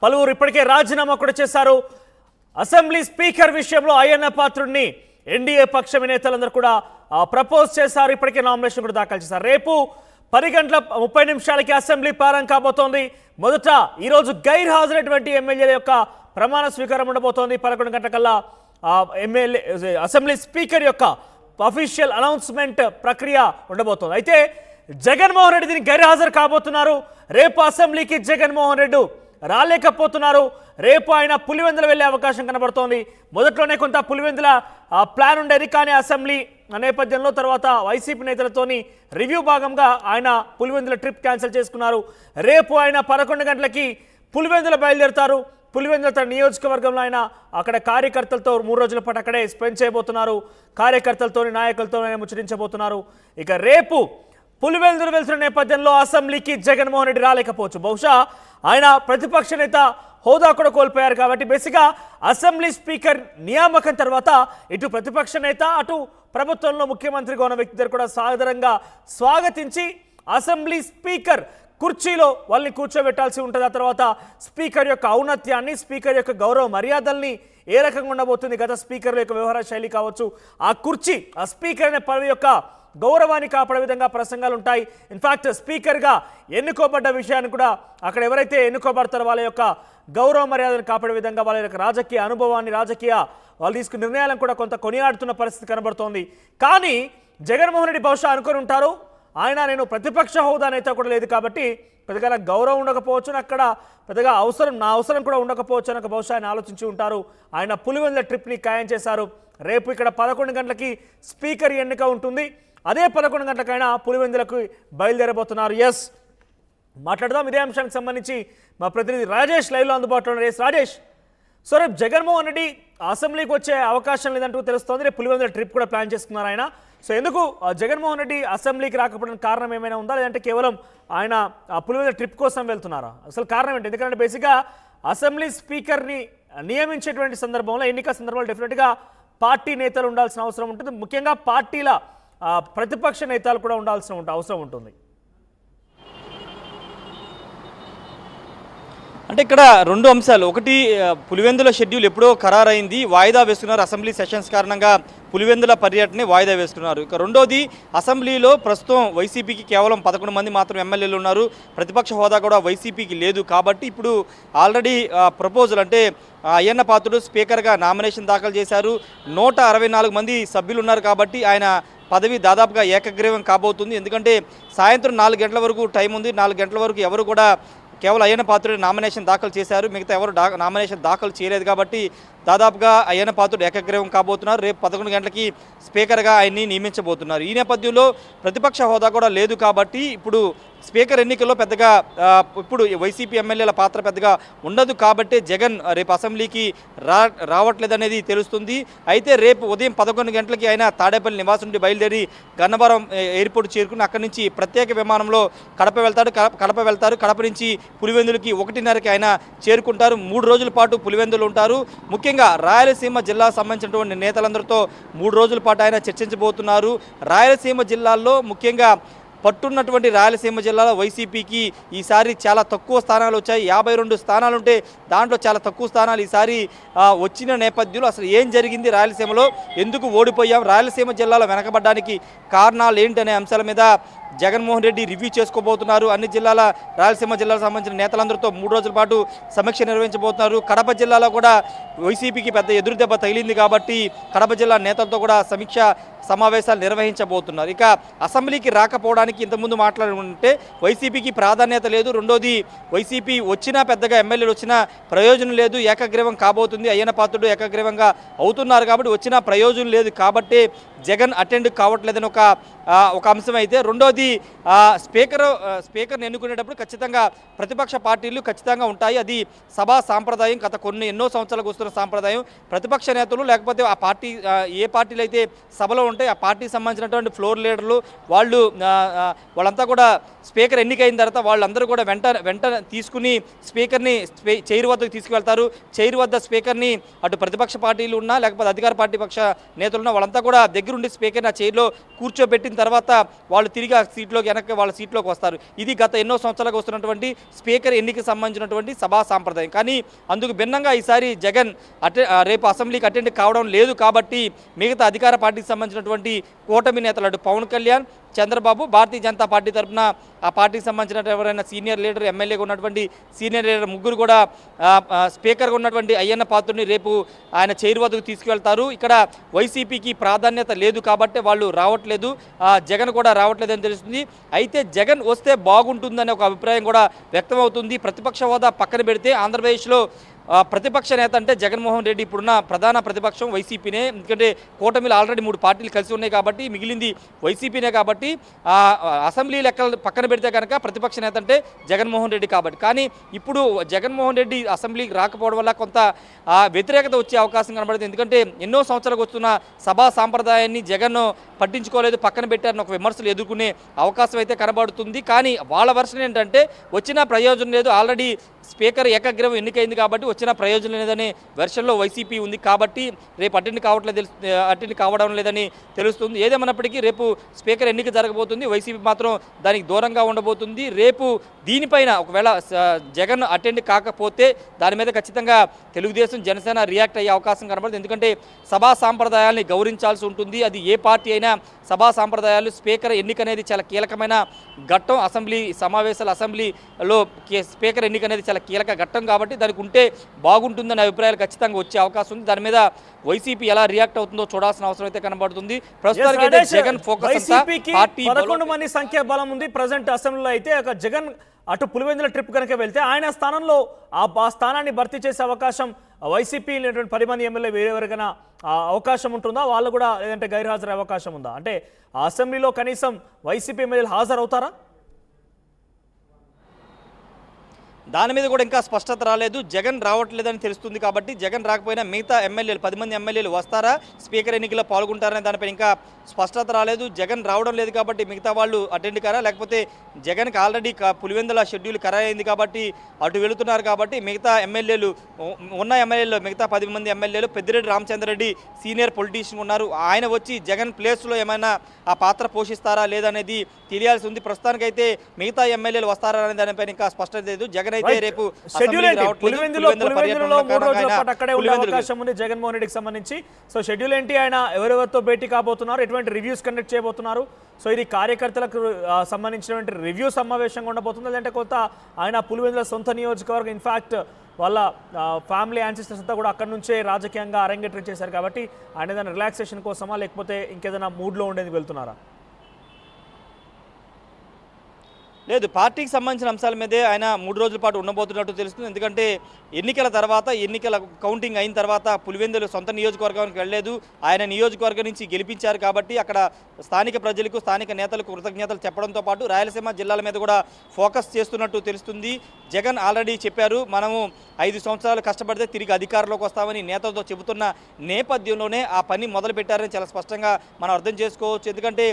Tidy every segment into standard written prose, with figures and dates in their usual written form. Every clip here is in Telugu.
పలువురు ఇప్పటికే రాజీనామా కూడా చేశారు. అసెంబ్లీ స్పీకర్ విషయంలో అయ్యన్న పాత్రుడిని ఎన్డీఏ పక్ష నేతలందరూ కూడా ప్రపోజ్ చేశారు. ఇప్పటికే నామినేషన్ కూడా దాఖలు చేశారు. రేపు 10:30 అసెంబ్లీ ప్రారంభం కాబోతోంది. మొదట ఈరోజు గైర్ హాజరైనటువంటి ఎమ్మెల్యేల యొక్క ప్రమాణ స్వీకారం ఉండబోతోంది. 11 గంటలకల్లా అసెంబ్లీ స్పీకర్ యొక్క అఫీషియల్ అనౌన్స్మెంట్ ప్రక్రియ ఉండబోతోంది. అయితే జగన్మోహన్ రెడ్డి దీనికి గైర్ హాజరు కాబోతున్నారు. రేపు అసెంబ్లీకి జగన్మోహన్ రెడ్డి రాలేకపోతున్నారు. రేపు ఆయన పులివెందుల వెళ్లే అవకాశం కనబడుతోంది. మొదట్లోనే కొంత పులివెందుల ప్లాన్ ఉండేది, కానీ అసెంబ్లీ నేపథ్యంలో తర్వాత వైసీపీ నేతలతోని రివ్యూ భాగంగా ఆయన పులివెందుల ట్రిప్ క్యాన్సిల్ చేసుకున్నారు. రేపు ఆయన 11 గంటలకి పులివెందుల బయలుదేరుతారు. పులివెందుల తన నియోజకవర్గంలో ఆయన అక్కడ కార్యకర్తలతో 3 రోజుల పాటు అక్కడే స్పెండ్ చేయబోతున్నారు. కార్యకర్తలతోని నాయకులతో ఆయన ముచ్చరించబోతున్నారు. ఇక రేపు పులివెందులు వెళ్తున్న నేపథ్యంలో అసెంబ్లీకి జగన్మోహన్ రెడ్డి రాలేకపోవచ్చు. బహుశా ఆయన ప్రతిపక్ష నేత హోదా కూడా కోల్పోయారు. కాబట్టి బేసిక్గా అసెంబ్లీ స్పీకర్ నియామకం తర్వాత ఇటు ప్రతిపక్ష నేత అటు ప్రభుత్వంలో ముఖ్యమంత్రిగా ఉన్న వ్యక్తి కూడా సాదరంగా స్వాగతించి అసెంబ్లీ స్పీకర్ కుర్చీలో వాళ్ళని కూర్చోబెట్టాల్సి ఉంటుంది. ఆ తర్వాత స్పీకర్ యొక్క ఔన్నత్యాన్ని, స్పీకర్ యొక్క గౌరవ మర్యాదల్ని ఏ రకంగా ఉండబోతుంది, గత స్పీకర్ల యొక్క వ్యవహార శైలి కావచ్చు, ఆ కుర్చీ ఆ స్పీకర్ అనే పదవి యొక్క గౌరవాన్ని కాపాడే విధంగా ప్రసంగాలు ఉంటాయి. ఇన్ఫాక్ట్ స్పీకర్గా ఎన్నుకోబడ్డ విషయాన్ని కూడా అక్కడ ఎవరైతే ఎన్నుకోబడతారో వాళ్ళ యొక్క గౌరవ మర్యాదను కాపాడే విధంగా వాళ్ళ యొక్క రాజకీయ అనుభవాన్ని, వాళ్ళు తీసుకున్న నిర్ణయాలను కూడా కొంత కొనియాడుతున్న పరిస్థితి కనబడుతోంది. కానీ జగన్మోహన్ రెడ్డి బహుశా అనుకొని ఉంటారు, నేను ప్రతిపక్ష హోదా నేత కూడా లేదు కాబట్టి పెద్దగా నాకు గౌరవం ఉండకపోవచ్చు, అక్కడ పెద్దగా నా అవసరం కూడా ఉండకపోవచ్చు అని బహుశా ఆయన ఆలోచించి ఉంటారు. ఆయన పులివెందుల ట్రిప్ని ఖాయం చేశారు. రేపు ఇక్కడ 11 గంటలకి స్పీకర్ ఎన్నిక ఉంటుంది. అదే 11 గంటలకైనా పులివెందులకు బయలుదేరబోతున్నారు. ఎస్, మాట్లాడదాం ఇదే అంశానికి సంబంధించి. మా ప్రతినిధి రాజేష్ లైవ్లో అందుబాటులో ఉన్నారు. రాజేష్, సో రేపు జగన్మోహన్ రెడ్డి అసెంబ్లీకి వచ్చే అవకాశం లేదంటూ తెలుస్తోంది. రేపు పులివెందుల ట్రిప్ కూడా ప్లాన్ చేసుకున్నారు ఆయన. సో ఎందుకు జగన్మోహన్ రెడ్డి అసెంబ్లీకి రాకపోవడానికి కారణం ఏమైనా ఉందా, లేదంటే కేవలం ఆయన పులివెందుల ట్రిప్ కోసం వెళ్తున్నారా? అసలు కారణం ఏంటి? ఎందుకంటే బేసిక్గా అసెంబ్లీ స్పీకర్ని నియమించేటువంటి సందర్భంలో, ఎన్నిక సందర్భంలో డెఫినెట్గా పార్టీ నేతలు ఉండాల్సిన అవసరం ఉంటుంది. ముఖ్యంగా పార్టీల ప్రతిపక్ష నేతలు కూడా ఉండాల్సిన అవసరం ఉంటుంది. అంటే ఇక్కడ 2 అంశాలు. ఒకటి, పులివెందుల షెడ్యూల్ ఎప్పుడో ఖరారైంది, వాయిదా వేసుకున్నారు. అసెంబ్లీ సెషన్స్ కారణంగా పులివెందుల పర్యటనని వాయిదా వేసుకున్నారు. ఇక రెండోది, అసెంబ్లీలో ప్రస్తుతం వైసీపీకి కేవలం 11 మంది మాత్రం ఎమ్మెల్యేలు ఉన్నారు. ప్రతిపక్ష హోదా కూడా వైసీపీకి లేదు. కాబట్టి ఇప్పుడు ఆల్రెడీ ప్రపోజల్ అంటే అయ్యన్న పాత్రుడు స్పీకర్గా నామినేషన్ దాఖలు చేశారు. 164 మంది సభ్యులు ఉన్నారు. కాబట్టి ఆయన పదవి దాదాపుగా ఏకగ్రీవం కాబోతుంది. ఎందుకంటే సాయంత్రం 4 గంటల వరకు టైం ఉంది. 4 గంటల వరకు ఎవరు కూడా కేవలం అయ్యన్న పాత్రుడు నామినేషన్ దాఖలు చేశారు, మిగతా ఎవరు నామినేషన్ దాఖలు చేయలేదు. కాబట్టి దాదాపుగా అయ్యన్న పాత్రుడు ఏకగ్రీవం కాబోతున్నారు. రేపు 11 గంటలకి స్పీకర్గా ఆయన్ని నియమించబోతున్నారు. ఈ నేపథ్యంలో ప్రతిపక్ష హోదా కూడా లేదు. కాబట్టి ఇప్పుడు స్పీకర్ ఎన్నికల్లో పెద్దగా ఇప్పుడు వైసీపీ ఎమ్మెల్యేల పాత్ర పెద్దగా ఉండదు. కాబట్టి జగన్ రేపు అసెంబ్లీకి రావట్లేదనేది తెలుస్తుంది. అయితే రేపు ఉదయం 11 గంటలకి ఆయన తాడేపల్లి నివాసం నుండి బయలుదేరి గన్నవరం ఎయిర్పోర్ట్ చేరుకుని అక్కడి నుంచి ప్రత్యేక విమానంలో కడప వెళ్తారు. కడప నుంచి పులివెందులకి 1:30కి ఆయన చేరుకుంటారు. 3 రోజుల పాటు పులివెందులు ఉంటారు. ముఖ్యంగా రాయలసీమ జిల్లా సంబంధించినటువంటి నేతలందరితో 3 రోజుల పాటు ఆయన చర్చించబోతున్నారు. రాయలసీమ జిల్లాల్లో ముఖ్యంగా పట్టున్నటువంటి రాయలసీమ జిల్లాలో వైసీపీకి ఈసారి చాలా తక్కువ స్థానాలు వచ్చాయి. 52 స్థానాలు ఉంటే దాంట్లో చాలా తక్కువ స్థానాలు ఈసారి వచ్చిన నేపథ్యంలో అసలు ఏం జరిగింది, రాయలసీమలో ఎందుకు ఓడిపోయాం, రాయలసీమ జిల్లాలో వెనకబడ్డానికి కారణాలు ఏంటనే అంశాల మీద జగన్మోహన్ రెడ్డి రివ్యూ చేసుకోబోతున్నారు. అన్ని జిల్లాల రాయలసీమ జిల్లాకు సంబంధించిన నేతలందరితో 3 రోజుల పాటు సమీక్ష నిర్వహించబోతున్నారు. కడప జిల్లాలో కూడా వైసీపీకి పెద్ద ఎదురు దెబ్బ తగిలింది. కాబట్టి కడప జిల్లా నేతలతో కూడా సమీక్ష సమావేశాలు నిర్వహించబోతున్నారు. ఇక అసెంబ్లీకి రాకపోవడానికి ఇంతకుముందు మాట్లాడుకుంటే వైసీపీకి ప్రాధాన్యత లేదు. రెండోది, వైసీపీ వచ్చినా పెద్దగా ఎమ్మెల్యేలు వచ్చినా ప్రయోజనం లేదు. ఏకగ్రీవం కాబోతుంది, అయ్యన్న పాత్రుడు ఏకగ్రీవంగా అవుతున్నారు. కాబట్టి వచ్చినా ప్రయోజనం లేదు. కాబట్టి జగన్ అటెండ్ కావట్లేదని ఒక అంశం అయితే, రెండోది స్పీకర్ని ఎన్నుకునేటప్పుడు ఖచ్చితంగా ప్రతిపక్ష పార్టీలు ఖచ్చితంగా ఉంటాయి. అది సభా సాంప్రదాయం, గత ఎన్నో సంవత్సరాలకు వస్తున్న సాంప్రదాయం. ప్రతిపక్ష నేతలు లేకపోతే ఆ పార్టీ ఏ పార్టీలు అయితే సభలో ఉంటే ఆ పార్టీకి సంబంధించినటువంటి ఫ్లోర్ లీడర్లు వాళ్ళంతా కూడా స్పీకర్ ఎన్నికైన తర్వాత వాళ్ళందరూ కూడా వెంట తీసుకుని స్పీకర్ని చైర్ వద్దకు తీసుకువెళ్తారు. చైర్ వద్ద స్పీకర్ని అటు ప్రతిపక్ష పార్టీలు ఉన్నా లేకపోతే అధికార పార్టీ పక్ష నేతలున్నా వాళ్ళంతా కూడా దగ్గరుండి స్పీకర్ని ఆ చైర్లో కూర్చోబెట్టిన తర్వాత వాళ్ళు తిరిగి సీట్లోకి వెనక్కి వాళ్ళ సీట్లోకి వస్తారు. ఇది గత ఎన్నో సంవత్సరాలుగా వస్తున్నటువంటి స్పీకర్ ఎన్నికకి సంబంధించినటువంటి సభా సాంప్రదాయం. కానీ అందుకు భిన్నంగా ఈసారి జగన్ రేపు అసెంబ్లీకి అటెండ్ కావడం లేదు కాబట్టి మిగతా అధికార పార్టీకి సంబంధించినటువంటి కూటమి నేతలు అటు పవన్ కళ్యాణ్, చంద్రబాబు, భారతీయ జనతా పార్టీ తరఫున ఆ పార్టీకి సంబంధించిన ఎవరైనా సీనియర్ లీడర్, ఎమ్మెల్యేగా ఉన్నటువంటి సీనియర్ లీడర్ ముగ్గురు కూడా స్పీకర్గా ఉన్నటువంటి అయ్యన్న పాత్రుడిని రేపు ఆయన చైర్ వద్దకు తీసుకువెళ్తారు. ఇక్కడ వైసీపీకి ప్రాధాన్యత లేదు కాబట్టి వాళ్ళు రావట్లేదు, జగన్ కూడా రావట్లేదని తెలుస్తుంది. అయితే జగన్ వస్తే బాగుంటుందనే ఒక అభిప్రాయం కూడా వ్యక్తమవుతుంది. ప్రతిపక్ష హోదా పక్కన పెడితే ఆంధ్రప్రదేశ్లో ప్రతిపక్ష నేత అంటే జగన్మోహన్ రెడ్డి ఇప్పుడున్న ప్రధాన ప్రతిపక్షం వైసీపీనే. ఎందుకంటే కూటమిలో ఆల్రెడీ 3 పార్టీలు కలిసి ఉన్నాయి కాబట్టి మిగిలింది వైసీపీనే. కాబట్టి అసెంబ్లీ లెక్కలు పక్కన పెడితే కనుక ప్రతిపక్ష నేత అంటే జగన్మోహన్ రెడ్డి కాబట్టి. కానీ ఇప్పుడు జగన్మోహన్ రెడ్డి అసెంబ్లీకి రాకపోవడం వల్ల కొంత వ్యతిరేకత వచ్చే అవకాశం కనబడుతుంది. ఎందుకంటే ఎన్నో సంవత్సరాలకు వస్తున్న సభా సాంప్రదాయాన్ని జగన్ పట్టించుకోలేదు, పక్కన పెట్టారని ఒక విమర్శలు ఎదుర్కొనే అవకాశం అయితే కనబడుతుంది. కానీ వాళ్ళ వర్షన్ ఏంటంటే వచ్చిన ప్రయోజనం లేదు, ఆల్రెడీ స్పీకర్ ఏకగ్రీవం ఎన్నికైంది కాబట్టి వచ్చిన ప్రయోజనం లేదనే వెర్షన్లో వైసీపీ ఉంది కాబట్టి రేపు అటెండ్ కావడం లేదని తెలుస్తుంది. ఏదేమన్నప్పటికీ రేపు స్పీకర్ ఎన్నిక జరగబోతుంది, వైసీపీ మాత్రం దానికి దూరంగా ఉండబోతుంది. రేపు దీనిపైన ఒకవేళ జగన్ అటెండ్ కాకపోతే దాని మీద ఖచ్చితంగా తెలుగుదేశం, జనసేన రియాక్ట్ అయ్యే అవకాశం కనబడుతుంది. ఎందుకంటే సభా సాంప్రదాయాల్ని గౌరవించాల్సి ఉంటుంది. అది ఏ పార్టీ అయినా సభా సాంప్రదాయాలు, స్పీకర్ ఎన్నిక అనేది చాలా కీలకమైన ఘట్టం. అసెంబ్లీ సమావేశాలు, అసెంబ్లీలో స్పీకర్ ఎన్నిక అనేది చాలా కీలక ఘట్టం కాబట్టి దానికి ఉంటే బాగుంటుందనే అభిప్రాయాలు ఖచ్చితంగా వచ్చే అవకాశం ఉంది. దాని మీద వైసీపీ ఎలా రియాక్ట్ అవుతుందో చూడాల్సిన అవసరం అయితే కనబడుతుంది. ప్రస్తుతానికి జగన్ ఫోకస్ 11 మంది సంఖ్య బలం ఉంది ప్రజెంట్ అసెంబ్లీలో. అయితే ఒక జగన్ అటు పులివెందుల ట్రిప్ కనుక వెళ్తే ఆయన స్థానంలో ఆ స్థానాన్ని భర్తీ చేసే అవకాశం వైసీపీ 10 మంది ఎమ్మెల్యే వేరెవరికైనా అవకాశం ఉంటుందా? వాళ్ళు కూడా లేదంటే గైర్హాజరయ్యే అవకాశం ఉందా? అంటే ఆ అసెంబ్లీలో కనీసం వైసీపీ ఎమ్మెల్యేలు హాజరవుతారా? దాని మీద కూడా ఇంకా స్పష్టత రాలేదు. జగన్ రావట్లేదని తెలుస్తుంది కాబట్టి జగన్ రాకపోయినా మిగతా ఎమ్మెల్యేలు 10 మంది ఎమ్మెల్యేలు వస్తారా, స్పీకర్ ఎన్నికల్లో పాల్గొంటారనే దానిపై ఇంకా స్పష్టత రాలేదు. జగన్ రావడం లేదు కాబట్టి మిగతా వాళ్ళు అటెండ్ కారా, లేకపోతే జగన్కి ఆల్రెడీ పులివెందుల షెడ్యూల్ ఖరారైంది కాబట్టి అటు వెళుతున్నారు కాబట్టి మిగతా ఎమ్మెల్యేలు ఉన్న ఎమ్మెల్యేలు మిగతా 10 మంది ఎమ్మెల్యేలు పెద్దిరెడ్డి రామచంద్రరెడ్డి సీనియర్ పొలిటీషియన్ ఉన్నారు, ఆయన వచ్చి జగన్ ప్లేస్లో ఏమైనా ఆ పాత్ర పోషిస్తారా లేదనేది తెలియాల్సి ఉంది. ప్రస్తుతానికైతే మిగతా ఎమ్మెల్యేలు వస్తారా అనే దానిపై ఇంకా స్పష్టత లేదు. జగన్ అయితే రేపు పులివెందులో 3 రోజుల పాటు అక్కడే ఉండే అవకాశం ఉంది జగన్మోహన్ రెడ్డికి సంబంధించి. సో షెడ్యూల్ ఏంటి, ఆయన ఎవరెవరితో భేటీ కాబోతున్నారు, ఎటువంటి రివ్యూస్ కండక్ట్ చేయబోతున్నారు? సో ఇది కార్యకర్తలకు సంబంధించినటువంటి రివ్యూ సమావేశంగా ఉండబోతుంది, లేదంటే కొంత ఆయన పులివెందుల సొంత నియోజకవర్గం, ఇన్ఫాక్ట్ వాళ్ళ ఫ్యామిలీ యాన్సిస్టర్స్ అంతా కూడా అక్కడి నుంచే రాజకీయంగా అరంగేట్రం చేశారు కాబట్టి ఆయన ఏదైనా రిలాక్సేషన్ కోసమా లేకపోతే ఇంకేదైనా మూడ్లో ఉండేది వెళ్తున్నారా? లేదు, పార్టీకి సంబంధించిన అంశాల మీదే ఆయన 3 రోజుల పాటు ఉండబోతున్నట్టు తెలుస్తుంది. ఎందుకంటే ఎన్నికల తర్వాత, ఎన్నికల కౌంటింగ్ అయిన తర్వాత పులివెందులు సొంత నియోజకవర్గానికి వెళ్ళలేదు. ఆయన నియోజకవర్గం నుంచి గెలిపించారు కాబట్టి అక్కడ స్థానిక ప్రజలకు, స్థానిక నేతలకు కృతజ్ఞతలు చెప్పడంతో పాటు రాయలసీమ జిల్లాల మీద కూడా ఫోకస్ చేస్తున్నట్టు తెలుస్తుంది. జగన్ ఆల్రెడీ చెప్పారు, మనము 5 సంవత్సరాలు కష్టపడితే తిరిగి అధికారంలోకి వస్తామని నేతలతో చెబుతున్న నేపథ్యంలోనే ఆ పని మొదలు పెట్టారని చాలా స్పష్టంగా మనం అర్థం చేసుకోవచ్చు. ఎందుకంటే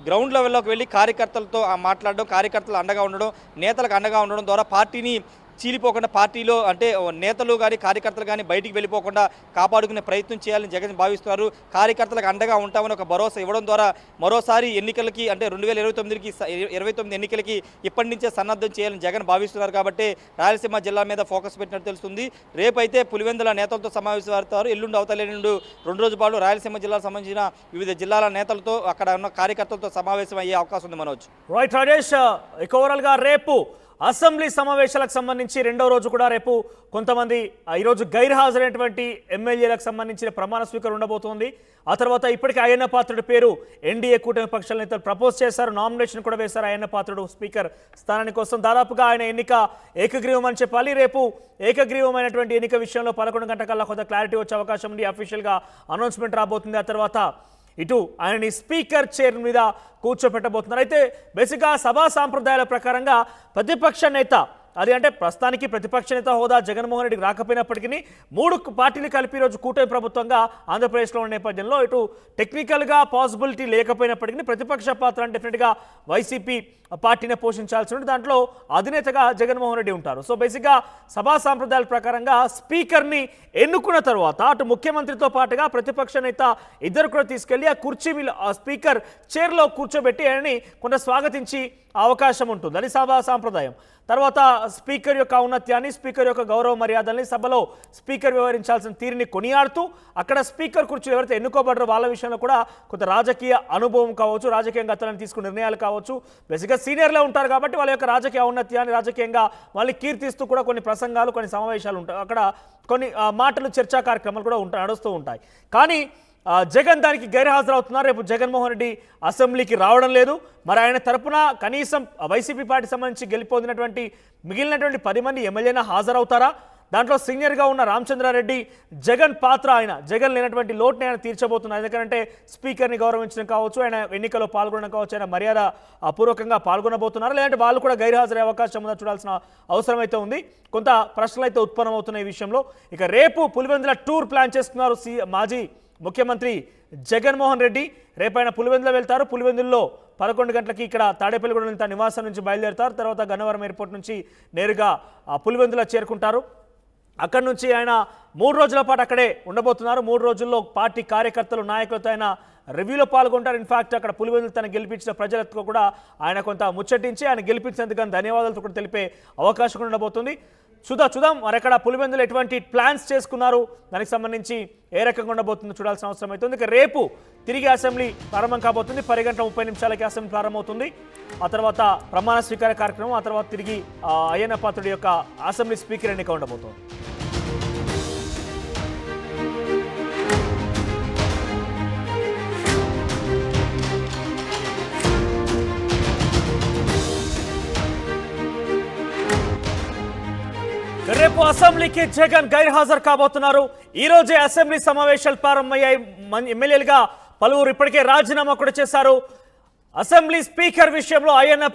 గ్రౌండ్ లెవెల్లోకి వెళ్ళి కార్యకర్తలతో మాట్లాడడం, కార్యకర్తలు అండగా ఉండడం, నేతలకు అండగా ఉండడం ద్వారా పార్టీని చీలిపోకుండా, పార్టీలో అంటే నేతలు కానీ కార్యకర్తలు కానీ బయటికి వెళ్ళిపోకుండా కాపాడుకునే ప్రయత్నం చేయాలని జగన్ భావిస్తున్నారు. కార్యకర్తలకు అండగా ఉంటామని ఒక భరోసా ఇవ్వడం ద్వారా మరోసారి ఎన్నికలకి అంటే 2029 ఎన్నికలకి ఇప్పటి నుంచే సన్నద్ధం చేయాలని జగన్ భావిస్తున్నారు. కాబట్టి రాయలసీమ జిల్లా మీద ఫోకస్ పెట్టినట్టు తెలుస్తుంది. రేపైతే పులివెందుల నేతలతో సమావేశం అవుతారు. ఎల్లుండి అవతలేనుండు 2 రోజుల పాటు రాయలసీమ జిల్లాకు సంబంధించిన వివిధ జిల్లాల నేతలతో, అక్కడ ఉన్న కార్యకర్తలతో సమావేశం అయ్యే అవకాశం ఉంది. మనోజ్ రైట్ రాజేష్, ఇక ఓవరాల్గా రేపు అసెంబ్లీ సమావేశాలకు సంబంధించి 2వ రోజు కూడా రేపు కొంతమంది ఈరోజు గైర్హాజరైనటువంటి ఎమ్మెల్యేలకు సంబంధించిన ప్రమాణ స్వీకారం ఉండబోతోంది. ఆ తర్వాత ఇప్పటికే అయ్యన్న పాత్రుడి పేరు ఎన్డీఏ కూటమి పక్షాల నేతలు ప్రపోజ్ చేశారు, నామినేషన్ కూడా వేశారు అయ్యన్న పాత్రుడు స్పీకర్ స్థానాని కోసం. దాదాపుగా ఆయన ఎన్నిక ఏకగ్రీవం అని చెప్పాలి. రేపు ఏకగ్రీవమైనటువంటి ఎన్నిక విషయంలో 11 గంటల కొంత క్లారిటీ వచ్చే అవకాశం ఉంది. అఫీషియల్గా అనౌన్స్మెంట్ రాబోతుంది. ఆ తర్వాత ఇటు ఆయనని స్పీకర్ చైర్ మీద కూర్చోపెట్టబోతున్నారు. అయితే బేసిక్గా సభా సాంప్రదాయాల ప్రకారంగా ప్రతిపక్ష నేత అది అంటే ప్రస్తుతానికి ప్రతిపక్ష నేత హోదా జగన్మోహన్ రెడ్డికి రాకపోయినప్పటికీ 3 పార్టీలు కలిపి ఈరోజు కూటమి ప్రభుత్వంగా ఆంధ్రప్రదేశ్లో ఉన్న నేపథ్యంలో ఇటు టెక్నికల్గా పాసిబిలిటీ లేకపోయినప్పటికీ ప్రతిపక్ష పాత్ర డెఫినెట్గా వైసీపీ పార్టీని పోషించాల్సి ఉంటుంది. దాంట్లో అధినేతగా జగన్మోహన్ రెడ్డి ఉంటారు. సో బేసిక్గా సభా సాంప్రదాయాల ప్రకారంగా స్పీకర్ని ఎన్నుకున్న తర్వాత అటు ముఖ్యమంత్రితో పాటుగా ప్రతిపక్ష నేత ఇద్దరు కూడా తీసుకెళ్లి ఆ కుర్చీ స్పీకర్ చైర్లో కూర్చోబెట్టి ఆయనని కొంత స్వాగతించి అవకాశం ఉంటుంది. అది సభా సాంప్రదాయం. తర్వాత స్పీకర్ యొక్క ఔన్నత్యాన్ని, స్పీకర్ యొక్క గౌరవ మర్యాదల్ని, సభలో స్పీకర్ వ్యవహరించాల్సిన తీరుని కొనియాడుతూ అక్కడ స్పీకర్ కుర్చీలు ఎవరైతే ఎన్నుకోబడ్డారో వాళ్ళ విషయంలో కూడా కొంత రాజకీయ అనుభవం కావచ్చు, రాజకీయంగా అతను తీసుకున్న నిర్ణయాలు కావచ్చు, బేసిక్గా సీనియర్లే ఉంటారు కాబట్టి వాళ్ళ యొక్క రాజకీయ ఔన్నత్యాన్ని, రాజకీయంగా వాళ్ళని కీర్తిస్తూ కూడా కొన్ని ప్రసంగాలు, కొన్ని సమావేశాలు ఉంటాయి. అక్కడ కొన్ని మాటలు, చర్చా కార్యక్రమాలు కూడా నడుస్తూ ఉంటాయి. కానీ జగన్ దానికి గైర్హాజరవుతున్నారు. రేపు జగన్మోహన్ రెడ్డి అసెంబ్లీకి రావడం లేదు. మరి ఆయన తరపున కనీసం వైసీపీ పార్టీ సంబంధించి గెలిపొందినటువంటి మిగిలినటువంటి 10 మంది ఎమ్మెల్యేనా హాజరవుతారా? దాంట్లో సీనియర్గా ఉన్న రామచంద్రారెడ్డి జగన్ పాత్ర, జగన్ లేనటువంటి లోటుని ఆయన తీర్చబోతున్నారు. ఎందుకంటే స్పీకర్ని గౌరవించడం కావచ్చు, ఆయన ఎన్నికల్లో పాల్గొనడం కావచ్చు, ఆయన మర్యాద పూర్వకంగా పాల్గొనబోతున్నారు. లేదంటే వాళ్ళు కూడా గైర్హాజరయ్యే అవకాశం ఉందా చూడాల్సిన అవసరం అయితే ఉంది. కొంత ప్రశ్నలు అయితే ఉత్పన్నమవుతున్నాయి ఈ విషయంలో. ఇక రేపు పులివెందుల టూర్ ప్లాన్ చేస్తున్నారు మాజీ ముఖ్యమంత్రి జగన్మోహన్ రెడ్డి. రేపైన పులివెందుల వెళ్తారు. పులివెందుల్లో 11 గంటలకి ఇక్కడ తాడేపల్లిగూడెం తన నివాసం నుంచి బయలుదేరుతారు. తర్వాత గన్నవరం ఎయిర్పోర్ట్ నుంచి నేరుగా పులివెందుల చేరుకుంటారు. అక్కడి నుంచి ఆయన 3 రోజుల పాటు అక్కడే ఉండబోతున్నారు. 3 రోజుల్లో పార్టీ కార్యకర్తలు, నాయకులతో ఆయన రివ్యూలో పాల్గొంటారు. ఇన్ఫాక్ట్ అక్కడ పులివెందులు తను గెలిపించిన ప్రజలతో కూడా ఆయన కొంత ముచ్చటించి ఆయన గెలిపించినందుకు ధన్యవాదాలతో కూడా తెలిపే అవకాశం కూడా ఉండబోతుంది. చూద్దాం మరి అక్కడ పులివెందులు ఎటువంటి ప్లాన్స్ చేసుకున్నారు, దానికి సంబంధించి ఏ రకంగా ఉండబోతుందో చూడాల్సిన అవసరం అవుతుంది. ఇక రేపు తిరిగి అసెంబ్లీ ప్రారంభం కాబోతుంది. 10 గంటల 30 నిమిషాలకి అసెంబ్లీ ప్రారంభమవుతుంది. ఆ తర్వాత ప్రమాణ స్వీకార కార్యక్రమం, ఆ తర్వాత తిరిగి అయ్యన్న పాత్రుడి యొక్క అసెంబ్లీ స్పీకర్ ఎన్నిక ఉండబోతోంది. రేపు అసెంబ్లీకి జగన్ గైర్హాజరు కాబోతున్నారు. ఈ రోజే అసెంబ్లీ సమావేశాలు ప్రారంభమయ్యాయి. ఎమ్మెల్యేలుగా పలువురు ఇప్పటికే రాజీనామా కూడా చేశారు. అసెంబ్లీ స్పీకర్ విషయంలో అయ్యన్న